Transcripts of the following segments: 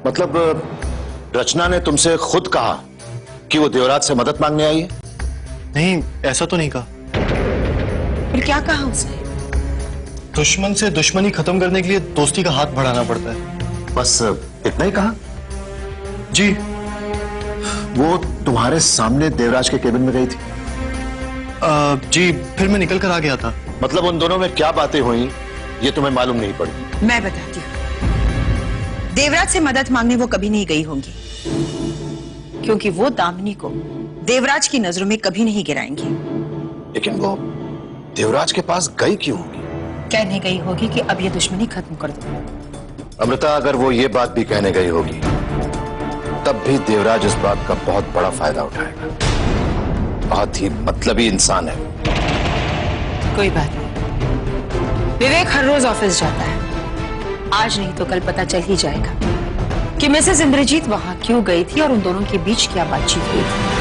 मतलब रचना ने तुमसे खुद कहा कि वो देवराज से मदद मांगने आई है? नहीं, ऐसा तो नहीं कहा। फिर क्या कहा उसने? दुश्मन से दुश्मनी खत्म करने के लिए दोस्ती का हाथ बढ़ाना पड़ता है। बस इतना ही कहा? जी। वो तुम्हारे सामने देवराज के केबिन में गई थी? जी, फिर मैं निकल कर आ गया था। मतलब उन दोनों में क्या बातें हुई ये तुम्हें मालूम नहीं पड़ी? मैं बताती हूँ। देवराज से मदद मांगने वो कभी नहीं गई होंगी, क्योंकि वो दामिनी को देवराज की नजरों में कभी नहीं गिराएंगी। लेकिन वो देवराज के पास गई क्यों होगी? कहने गई होगी कि अब ये दुश्मनी खत्म कर दो। अमृता, अगर वो ये बात भी कहने गई होगी तब भी देवराज इस बात का बहुत बड़ा फायदा उठाएगा। बहुत ही मतलबी इंसान है। कोई बात नहीं, विवेक हर रोज ऑफिस जाता है, आज नहीं तो कल पता चल ही जाएगा कि मिसेस इंद्रजीत वहां क्यों गई थी और उन दोनों के बीच क्या बातचीत हुई थी।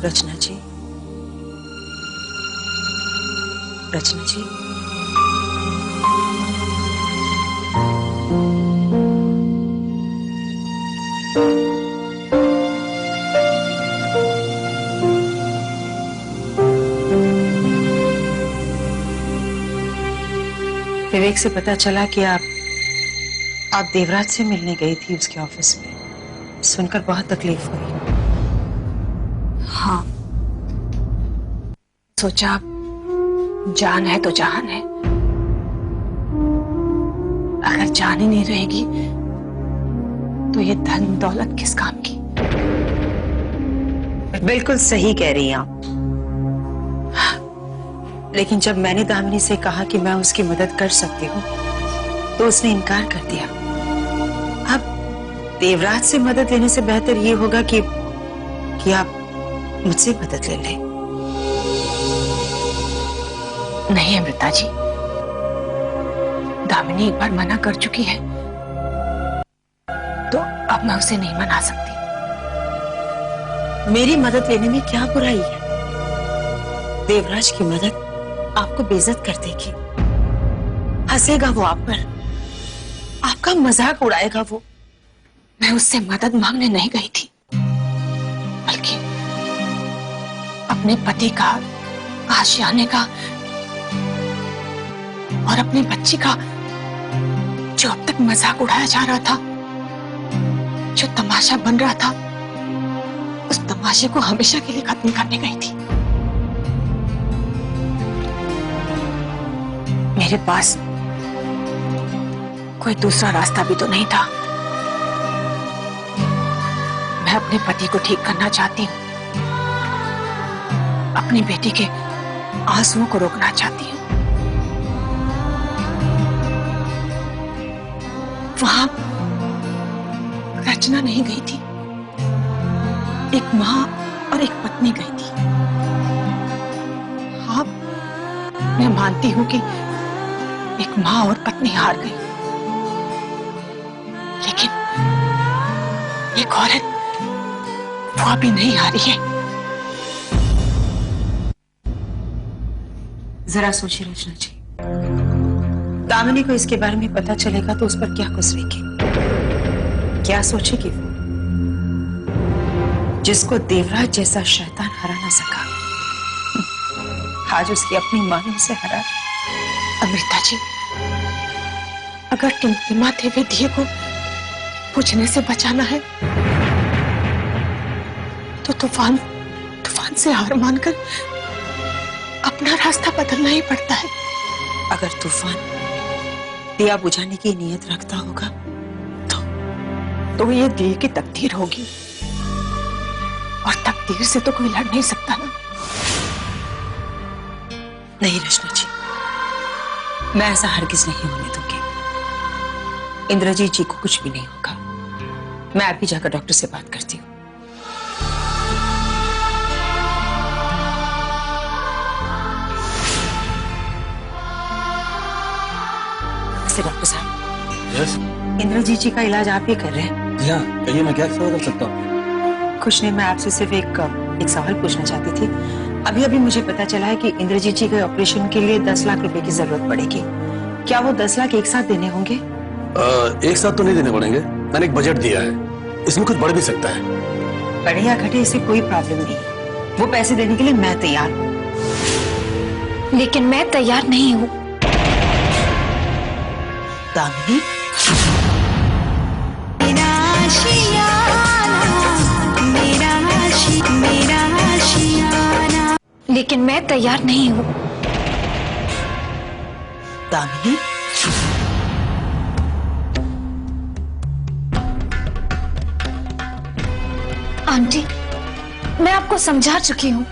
रचना जी, रचना जी, विवेक से पता चला कि आप देवराज से मिलने गई थी उसके ऑफिस में। सुनकर बहुत तकलीफ हुई। हाँ, सोचा जान है तो जहान है, अगर जान ही नहीं रहेगी तो ये धन दौलत किस काम की। बिल्कुल सही कह रही हैं आप। लेकिन जब मैंने दामिनी से कहा कि मैं उसकी मदद कर सकती हूँ तो उसने इनकार कर दिया। अब देवराज से मदद लेने से बेहतर ये होगा कि आप मुझसे मदद ले लें। नहीं अमृता जी, दामिनी एक बार मना कर चुकी है तो अब मैं उसे नहीं मना सकती। मेरी मदद लेने में क्या बुराई है? देवराज की मदद आपको बेइज्जत कर देगी, हंसेगा वो आप पर, आपका मजाक उड़ाएगा वो। मैं उससे मदद मांगने नहीं गई थी, बल्कि अपने पति का, आशियाने का और अपनी बच्ची का जो अब तक मजाक उड़ाया जा रहा था, जो तमाशा बन रहा था, उस तमाशे को हमेशा के लिए खत्म करने गई थी। मेरे पास कोई दूसरा रास्ता भी तो नहीं था। मैं अपने पति को ठीक करना चाहती हूँ, अपनी बेटी के आंसुओं को रोकना चाहती हूँ। वहां रचना नहीं गई थी, एक मां और एक पत्नी गई थी। हाँ, मैं मानती हूं कि एक मां और पत्नी हार गई, लेकिन एक औरत वो अभी नहीं हारी है। जरा सोचिए रचना जी, दामिनी को इसके बारे में पता चलेगा तो उस पर क्या गुजरेगी, क्या सोचेगी वो, जिसको देवराज जैसा शैतान हरा ना सका, आज उसकी अपनी मां ने उसे हरा। अमृता जी, अगर टिमटिमाते हुए दिए को बुझने से बचाना है तो तूफान से हार मानकर अपना रास्ता बदलना ही पड़ता है। अगर तूफान दिया बुझाने की नीयत रखता होगा तो ये दिए की तकदीर होगी, और तकदीर से तो कोई लड़ नहीं सकता ना। नहीं रचना जी, मैं ऐसा हरगिज नहीं होने दूंगी। इंद्रजीत जी को कुछ भी नहीं होगा। मैं अभी जाकर डॉक्टर से बात करती हूँ। इंद्रजीत जी का इलाज आप ही कर रहे हैं? जी हाँ, कहिए, मैं क्या सेवा कर सकता हूँ? कुछ नहीं, मैं आपसे सिर्फ एक सवाल पूछना चाहती थी। अभी अभी मुझे पता चला है कि इंद्रजीत जी के ऑपरेशन के लिए 10 लाख रुपए की जरूरत पड़ेगी। क्या वो 10 लाख एक साथ देने होंगे? एक साथ तो नहीं देने पड़ेंगे, मैंने एक बजट दिया है, इसमें कुछ बढ़ भी सकता है। बढ़े या घटे इससे कोई प्रॉब्लम नहीं, वो पैसे देने के लिए मैं तैयार हूँ। लेकिन मैं तैयार नहीं हूँ। दामिनी, लेकिन मैं तैयार नहीं हूँ। दामिनी, आंटी, मैं आपको समझा चुकी हूँ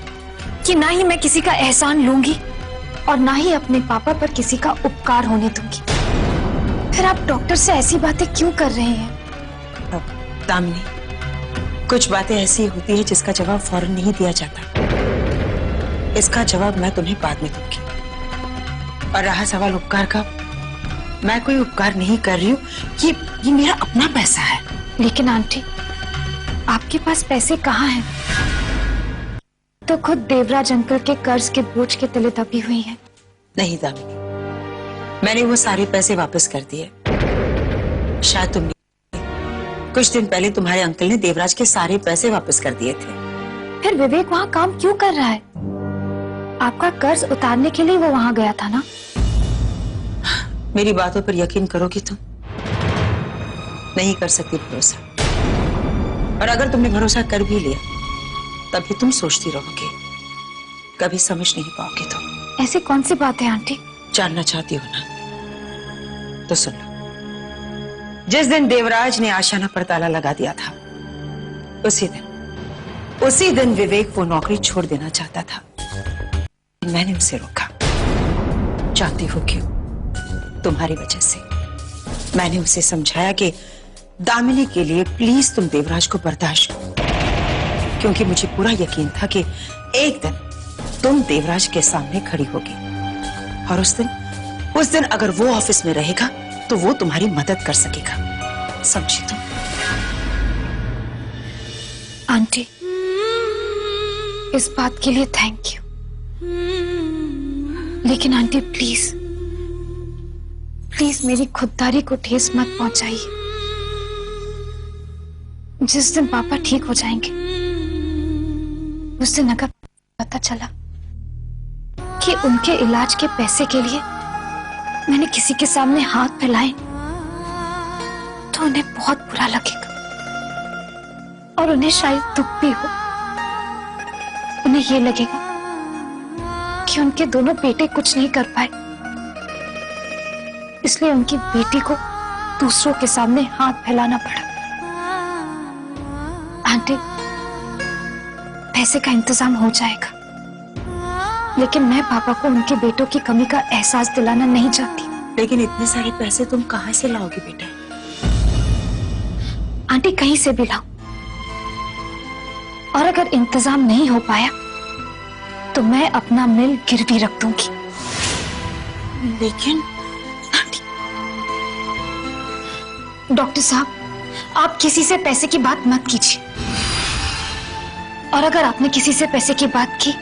कि ना ही मैं किसी का एहसान लूंगी और ना ही अपने पापा पर किसी का उपकार होने दूंगी। फिर आप डॉक्टर से ऐसी बातें क्यों कर रहे हैं? दामिनी, कुछ बातें ऐसी होती है जिसका जवाब फौरन नहीं दिया जाता। इसका जवाब मैं तुम्हें बाद में दूंगी। और रहा सवाल उपकार का, मैं कोई उपकार नहीं कर रही हूँ, ये मेरा अपना पैसा है। लेकिन आंटी, आपके पास पैसे कहाँ हैं? तो खुद देवराज अंकल के कर्ज के बोझ के तले दबी हुई हैं। नहीं दामिनी, मैंने वो सारे पैसे वापस कर दिए। शायद तुम कुछ दिन पहले तुम्हारे अंकल ने देवराज के सारे पैसे वापस कर दिए थे। फिर विवेक वहाँ काम क्यों कर रहा है? आपका कर्ज उतारने के लिए वो वहाँ गया था ना? मेरी बातों पर यकीन करोगी तुम? नहीं कर सकती भरोसा। और अगर तुमने भरोसा कर भी लिया तभी तुम सोचती रहोगी, कभी समझ नहीं पाओगे तुम। ऐसी कौन सी बात है आंटी? जानना चाहती हो ना? तो सुन लो। जिस दिन देवराज ने आशाना पर ताला लगा दिया था, उसी दिन विवेक वो नौकरी छोड़ देना चाहता था। मैंने उसे रोका। जानती हो क्यों? तुम्हारी वजह से। मैंने उसे समझाया कि दामिनी के लिए प्लीज तुम देवराज को बर्दाश्त करो, क्योंकि मुझे पूरा यकीन था कि एक दिन तुम देवराज के सामने खड़ी होगी और उस दिन अगर वो ऑफिस में रहेगा तो वो तुम्हारी मदद कर सकेगा। समझी तुम? आंटी, इस बात के लिए थैंक यू। लेकिन आंटी प्लीज मेरी खुददारी को ठेस मत पहुंचाइए। जिस दिन पापा ठीक हो जाएंगे उस दिन अगर पता चला कि उनके इलाज के पैसे के लिए मैंने किसी के सामने हाथ फैलाए तो उन्हें बहुत बुरा लगेगा और उन्हें शायद दुख भी हो। उन्हें यह लगेगा कि उनके दोनों बेटे कुछ नहीं कर पाए, इसलिए उनकी बेटी को दूसरों के सामने हाथ फैलाना पड़ा। आंटी, पैसे का इंतजाम हो जाएगा, लेकिन मैं पापा को उनके बेटों की कमी का एहसास दिलाना नहीं चाहती। लेकिन इतने सारे पैसे तुम कहां से लाओगी बेटा? आंटी, कहीं से भी लाओ। और अगर इंतजाम नहीं हो पाया तो मैं अपना मिल गिरवी रख दूंगी। लेकिन डॉक्टर साहब, आप किसी से पैसे की बात मत कीजिए, और अगर आपने किसी से पैसे की बात की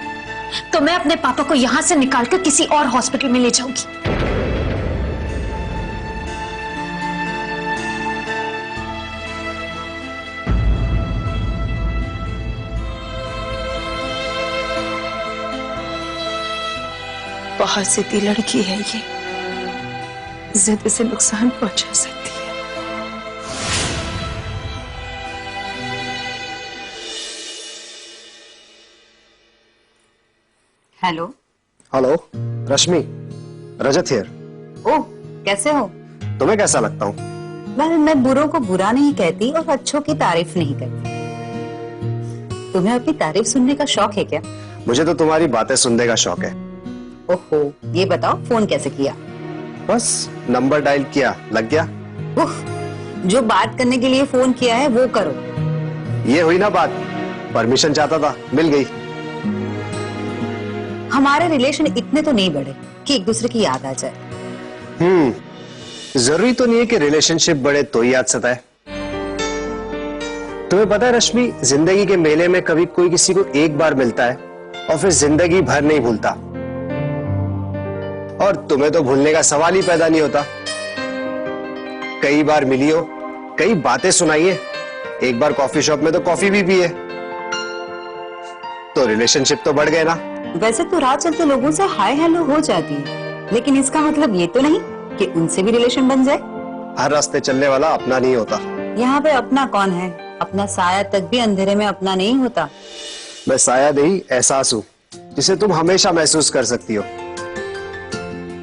तो मैं अपने पापा को यहां से निकालकर किसी और हॉस्पिटल में ले जाऊंगी। बहुत सीधी लड़की है ये, जिद से नुकसान पहुंचा सकती है। Hello. Hello, Rashmi, Rajat here. Oh, कैसे हो? तुम्हें कैसा लगता हूँ? मैं बुरों को बुरा नहीं कहती और अच्छों की तारीफ नहीं करती। तुम्हें अपनी तारीफ सुनने का शौक है क्या? मुझे तो तुम्हारी बातें सुनने का शौक है। ओहो, ये बताओ फोन कैसे किया? बस नंबर डायल किया, लग गया। जो बात करने के लिए फोन किया है वो करो। ये हुई ना बात, परमिशन चाहता था, मिल गई। हमारे रिलेशन इतने तो नहीं बढ़े कि एक दूसरे की याद आ जाए। जरूरी तो नहीं है कि रिलेशनशिप बढ़े तो ही याद सताए। तुम्हें पता है रश्मि, जिंदगी के मेले में कभी कोई किसी को एक बार मिलता है और फिर जिंदगी भर नहीं भूलता। और तुम्हें तो भूलने का सवाल ही पैदा नहीं होता। कई बार मिली हो, कई बातें सुनाई है, एक बार कॉफी शॉप में तो कॉफी भी पिए, तो रिलेशनशिप तो बढ़ गए ना। वैसे तो रात चलते लोगों से हाय हेलो हो जाती है, लेकिन इसका मतलब ये तो नहीं कि उनसे भी रिलेशन बन जाए। हर रास्ते चलने वाला अपना नहीं होता। यहाँ पे अपना कौन है? अपना साया तक भी अंधेरे में अपना नहीं होता। मैं साया नहीं, एहसास हूं, जिसे तुम हमेशा महसूस कर सकती हो।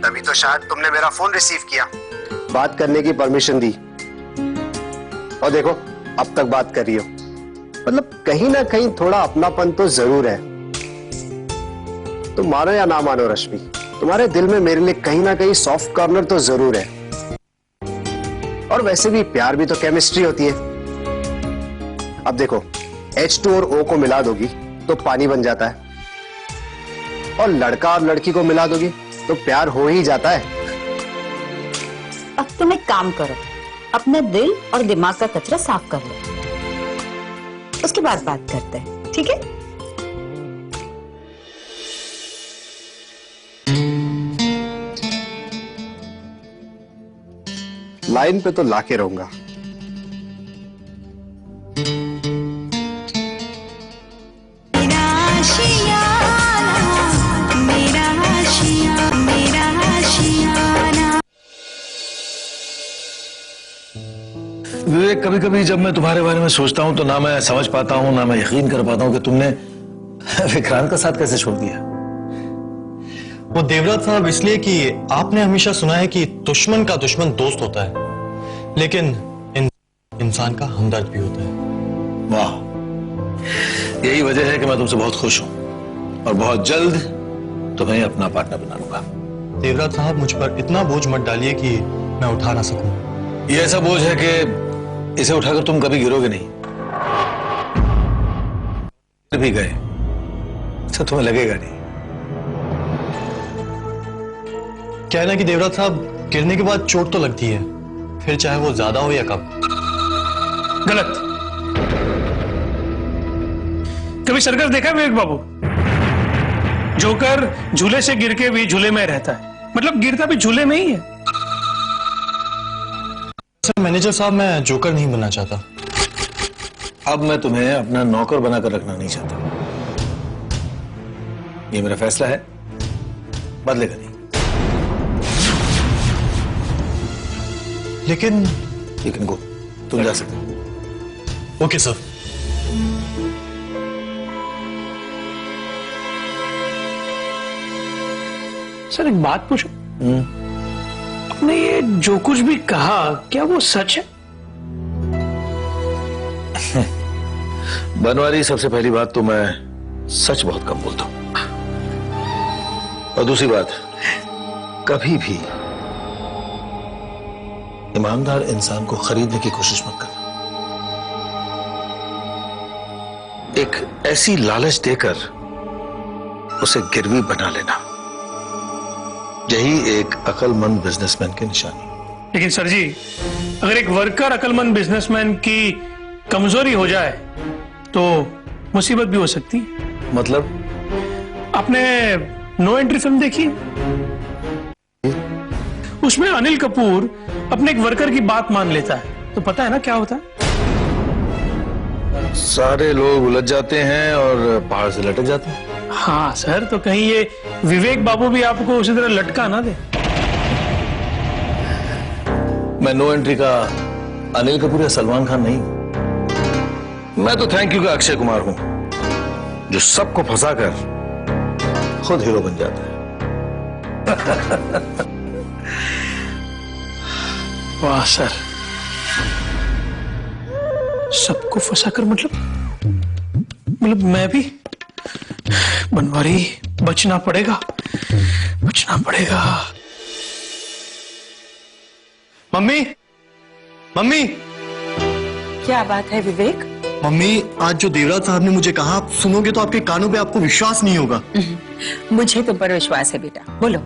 तभी तो शायद तुमने मेरा फोन रिसीव किया, बात करने की परमिशन दी, और देखो अब तक बात कर रही हो। मतलब कहीं ना कहीं थोड़ा अपनापन तो जरूर है। तुम मानो या ना मानो रश्मि, तुम्हारे दिल में मेरे लिए कहीं ना कहीं सॉफ्ट कॉर्नर तो जरूर है। और वैसे भी प्यार भी तो केमिस्ट्री होती है। अब देखो, H2 और O को मिला दोगी तो पानी बन जाता है, और लड़का और लड़की को मिला दोगी तो प्यार हो ही जाता है। अब तुम एक काम करो, अपने दिल और दिमाग का कचरा साफ कर लो, उसके बाद बात करते हैं, ठीक है? लाइन पे तो लाके रहूंगा। विवेक, कभी कभी जब मैं तुम्हारे बारे में सोचता हूं तो ना मैं समझ पाता हूं, ना मैं यकीन कर पाता हूं कि तुमने विक्रांत का साथ कैसे छोड़ दिया। वो देवराज साहब इसलिए कि आपने हमेशा सुना है कि दुश्मन का दुश्मन दोस्त होता है, लेकिन इंसान का हमदर्द भी होता है। वाह, यही वजह है कि मैं तुमसे बहुत खुश हूं और बहुत जल्द तुम्हें अपना पार्टनर बना लूंगा। देवराज साहब, मुझ पर इतना बोझ मत डालिए कि मैं उठा ना सकूं। ये ऐसा बोझ है कि इसे उठाकर तुम कभी गिरोगे नहीं। गिर भी गए तो तुम्हें लगेगा नहीं। क्या है ना कि देवराज साहब, गिरने के बाद चोट तो लगती है, फिर चाहे वो ज्यादा हो या कम। गलत। कभी सर्कस देखा विवेक बाबू? जोकर झूले से गिर के भी झूले में रहता है, मतलब गिरता भी झूले में ही है। सर मैनेजर साहब, मैं जोकर नहीं बनना चाहता। अब मैं तुम्हें अपना नौकर बनाकर रखना नहीं चाहता। ये मेरा फैसला है, बदलेगा नहीं। लेकिन गो, तुम जा सकते हो। Okay sir. सर एक बात पूछो, आपने ये जो कुछ भी कहा, क्या वो सच है? बनवारी, सबसे पहली बात तो मैं सच बहुत कम बोलता हूं, और दूसरी बात, कभी भी ईमानदार इंसान को खरीदने की कोशिश मत करना। एक ऐसी लालच देकर उसे गिरवी बना लेना, यही एक अक्लमंद बिजनेसमैन की निशानी। लेकिन सर जी, अगर एक वर्कर अक्लमंद बिजनेसमैन की कमजोरी हो जाए तो मुसीबत भी हो सकती है। मतलब? आपने नो एंट्री फिल्म देखी? उसमें अनिल कपूर अपने एक वर्कर की बात मान लेता है, तो पता है ना क्या होता है? सारे लोग उलझ जाते हैं और पहाड़ से लटक जाते हैं। हाँ सर, तो कहीं ये विवेक बाबू भी आपको उसी तरह लटका ना दे। मैं नो एंट्री का अनिल कपूर या सलमान खान नहीं, मैं तो थैंक यू का अक्षय कुमार हूं, जो सबको फंसाकर खुद हीरो बन जाता है। वाह सर, सबको फंसाकर मतलब मैं भी? बनवारी, बचना पड़ेगा, बचना पड़ेगा। Mummy, mummy. क्या बात है विवेक? मम्मी, आज जो देवराज साहब ने मुझे कहा, आप सुनोगे तो आपके कानों पे आपको विश्वास नहीं होगा। मुझे तुम पर विश्वास है बेटा, बोलो।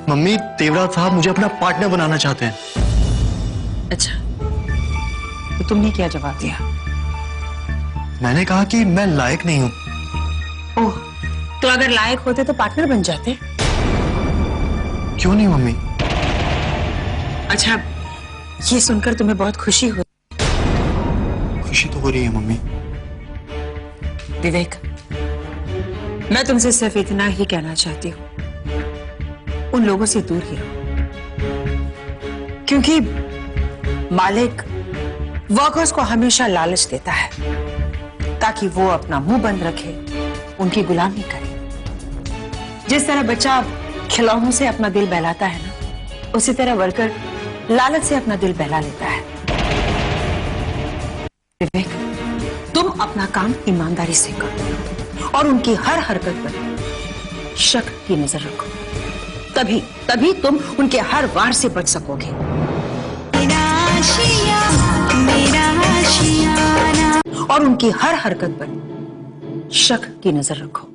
मम्मी, देवराज साहब मुझे अपना पार्टनर बनाना चाहते हैं। अच्छा, तो तुमने क्या जवाब दिया? मैंने कहा कि मैं लायक नहीं हूं। ओह, तो अगर लायक होते तो पार्टनर बन जाते। क्यों नहीं मम्मी? अच्छा, ये सुनकर तुम्हें बहुत खुशी हो? खुशी तो हो रही है मम्मी। विवेक, मैं तुमसे सिर्फ इतना ही कहना चाहती हूँ, उन लोगों से दूर ही रहो, क्योंकि मालिक वर्कर्स को हमेशा लालच देता है ताकि वो अपना मुंह बंद रखे, उनकी गुलामी करे। जिस तरह बच्चा खिलौनों से अपना दिल बहलाता है ना, उसी तरह वर्कर लालच से अपना दिल बहला लेता है। विवेक, तुम अपना काम ईमानदारी से करो और उनकी हर हरकत पर शक की नजर रखो, तभी तुम उनके हर वार से बच सकोगे। और उनकी हर हरकत पर शक की नजर रखो,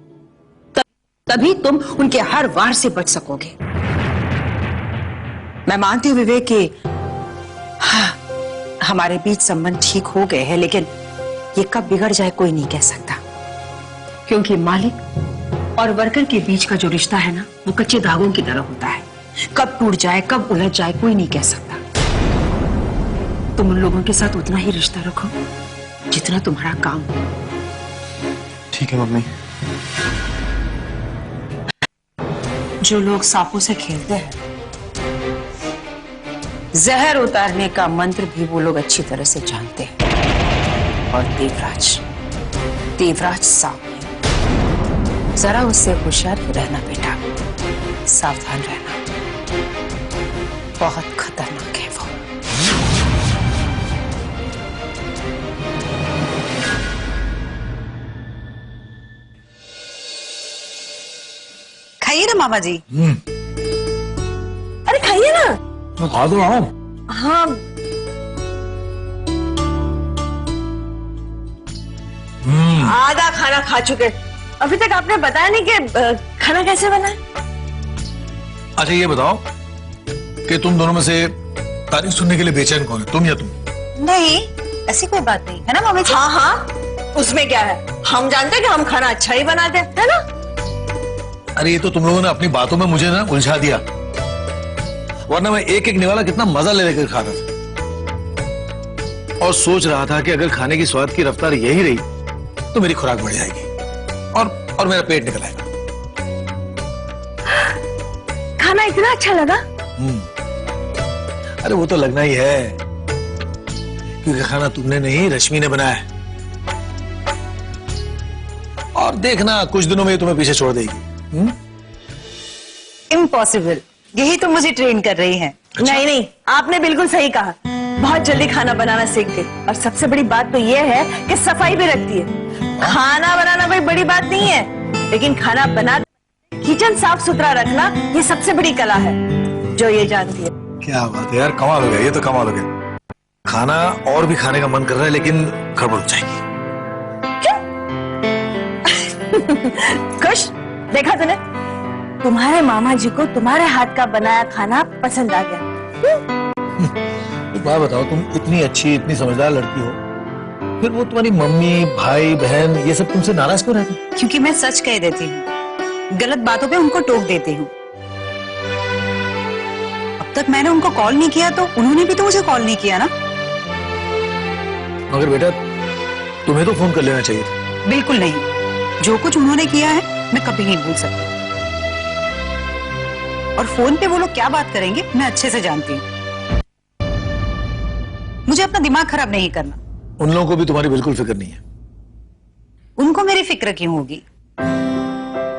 तभी तुम उनके हर वार से बच सकोगे। मैं मानती हूं विवेक कि हाँ, हमारे बीच संबंध ठीक हो गए हैं, लेकिन ये कब बिगड़ जाए कोई नहीं कह सकता, क्योंकि मालिक और वर्कर के बीच का जो रिश्ता है ना, वो कच्चे धागों की तरह होता है। कब टूट जाए, कब उलझ जाए, कोई नहीं कह सकता। तुम उन लोगों के साथ उतना ही रिश्ता रखो जितना तुम्हारा काम हो। ठीक है मम्मी। जो लोग सांपों से खेलते हैं, जहर उतारने का मंत्र भी वो लोग अच्छी तरह से जानते हैं। और देवराज सांप है, जरा उससे होशियार रहना बेटा, सावधान रहना, बहुत खतरनाक है वो। खाइए ना मामा जी। अरे खाइए ना। मैं खा दो। हाँ, आधा खाना खा चुके, अभी तक आपने बताया नहीं कि खाना कैसे बना है। अच्छा ये बताओ कि तुम दोनों में से तारीफ सुनने के लिए बेचैन कौन है, तुम या तुम? नहीं, ऐसी कोई बात नहीं है ना मम्मी जी। हाँ हाँ, उसमें क्या है, हम जानते हैं कि हम खाना अच्छा ही बनाते हैं, है ना। अरे ये तो तुम लोगों ने अपनी बातों में मुझे ना उलझा दिया, वरना मैं एक एक निवाला कितना मजा ले लेकर खाता था और सोच रहा था कि अगर खाने की स्वाद की रफ्तार यही रही तो मेरी खुराक बढ़ जाएगी और मेरा पेट निकल आएगा। खाना इतना अच्छा लगा? अरे वो तो लगना ही है, क्योंकि खाना तुमने नहीं रश्मि ने बनाया है, और देखना कुछ दिनों में तुम्हें पीछे छोड़ देगी। इम्पॉसिबल, यही तो मुझे ट्रेन कर रही है। अच्छा? नहीं, आपने बिल्कुल सही कहा, बहुत जल्दी खाना बनाना सीख गई। और सबसे बड़ी बात तो यह है कि सफाई भी रखती है। खाना बनाना कोई बड़ी बात नहीं है, लेकिन खाना बना किचन साफ सुथरा रखना ये सबसे बड़ी कला है, जो ये जानती है। क्या बात है यार, कमाल हो गया, ये तो कमाल हो गया। खाना और भी खाने का मन कर रहा है, लेकिन गड़बड़ हो जाएगी। खुश देखा तूने, तुम्हारे मामा जी को तुम्हारे हाथ का बनाया खाना पसंद आ गया। एक बात बताओ, तुम इतनी अच्छी इतनी समझदार लड़की हो, फिर वो तुम्हारी मम्मी भाई बहन ये सब तुमसे नाराज क्यों रहते? क्योंकि मैं सच कह देती हूँ, गलत बातों पे उनको टोक देती हूँ। अब तक मैंने उनको कॉल नहीं किया तो उन्होंने भी तो मुझे कॉल नहीं किया ना। मगर बेटा तुम्हें तो फोन कर लेना चाहिए था। बिल्कुल नहीं, जो कुछ उन्होंने किया है मैं कभी नहीं भूल सकती, और फोन पे वो लोग क्या बात करेंगे मैं अच्छे से जानती हूँ। मुझे अपना दिमाग खराब नहीं करना। उन लोगों को भी तुम्हारी बिल्कुल फिक्र नहीं है। उनको मेरी फिक्र क्यों होगी?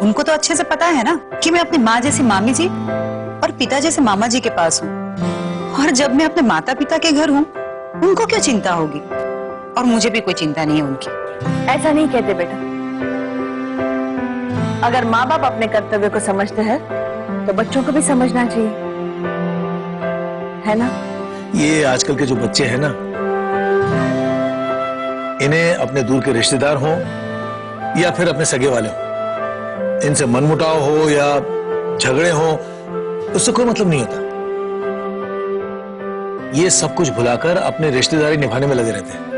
उनको तो अच्छे से पता है ना कि मैं अपनी माँ जैसी मामी जी और पिता जैसे मामा जी के पास हूँ, और जब मैं अपने माता पिता के घर हूँ उनको क्या चिंता होगी, और मुझे भी कोई चिंता नहीं है उनकी। ऐसा नहीं कहते बेटा, अगर माँ बाप अपने कर्तव्य को समझते हैं तो बच्चों को भी समझना चाहिए, है ना। ये आजकल के जो बच्चे हैं ना, इन्हें अपने दूर के रिश्तेदार हो या फिर अपने सगे वाले हो, इनसे मनमुटाव हो या झगड़े हो, उससे कोई मतलब नहीं होता। ये सब कुछ भुलाकर अपने रिश्तेदारी निभाने में लगे रहते हैं।